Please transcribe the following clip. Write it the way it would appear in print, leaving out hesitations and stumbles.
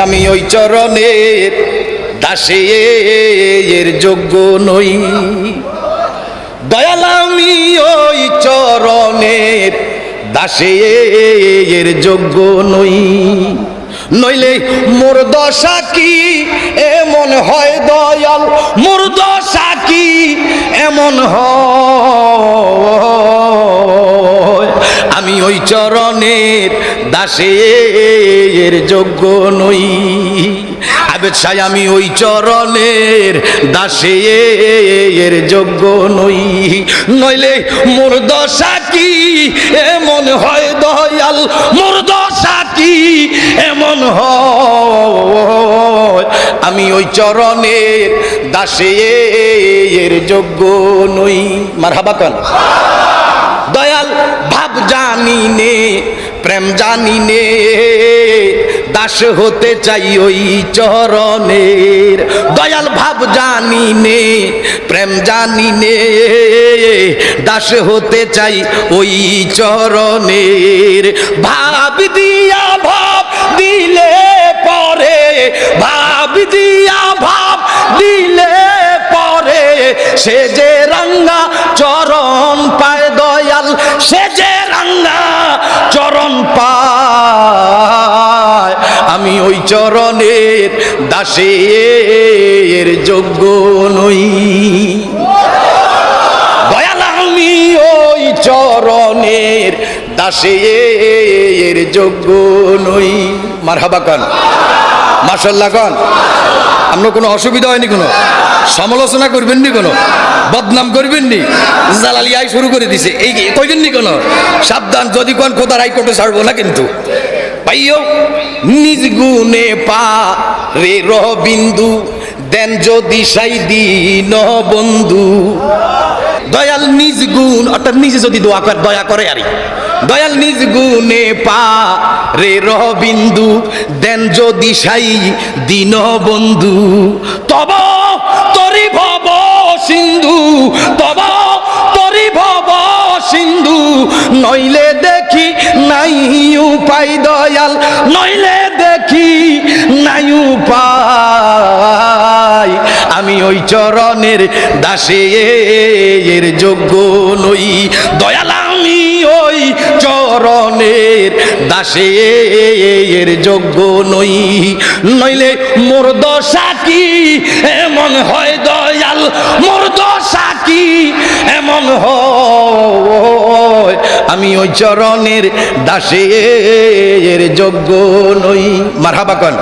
আমি ওই চরণের দাসের যোগ্য নই। দয়াল আমি ওই চরণের দাসের যোগ্য নই। নইলে মোর দশা কি এমন হয় দয়াল, মোর দশা কি এমন হয়। আমি ওই চরণের দাসের যোগ্য নই। আবেদ সাই আমি ওই চরণের দাসের যোগ্য নই। নইলে মোর দশা কি এমন হয় দয়াল, মোর দশা কি এমন হয়। আমি ওই চরণের দাসের যোগ্য নই। মারহাবা কোন দয়াল ভাব জানি নে প্রেম জানি নে, দাস হতে চাই ওই চরণের। দয়াল ভাব জানি নে প্রেম জানি নে, দাস হতে চাই ওই চরণের। ভাব দিয়া ভাব দিলে পরে, ভাব দিয়া ভাব দিলে পরে, সে যে রাঙ্গা চরণ পায় দয়াল, সে যে রাঙ্গা চরণ পায়। আমি ওই চরণের দাসের যোগ্য নই। দয়াল আমি ওই চরণের দাসের যোগ্য নই। মারহাবা কান, মাশাআল্লাহ কান। আমরা কোনো অসুবিধা হয়নি, কোনো সমালোচনা করবেন নি, কোনো বদনাম করবেন নি, জালালিয়াই শুরু করে দিছে এই কইবেন নি কোনো। সাবধান, যদি কোন খোদার হাইকোর্টে ছাড়বো না কিন্তু। পাইও নিজ গুণে পা রে রবিন্দু, দেন যদি সাই দিন বন্ধু। দয়াল নিজ গুণ অর্থাৎ নিজে যদি দয়া করে আরে দয়াল নিজ গুণে পা রে রবিন্দু, দেন যদি সাই দিন বন্ধু। তব তরি ভব সিন্ধু, তব তরি ভব সিন্ধু, নইলে দেখি নাই উপায় দয়াল, নইলে দেখি নাই উপায়। আমি ওই চরণের দাসের যোগ্য নই। দয়াল আমি ওই চরণের দাসের যোগ্য নই। নইলে মোর দশা কি এমন হয় দয়াল, মোর দশা কি এমন হয়। আমি ওই চরণের দাসের যোগ্য নই। মারহাবা কোন।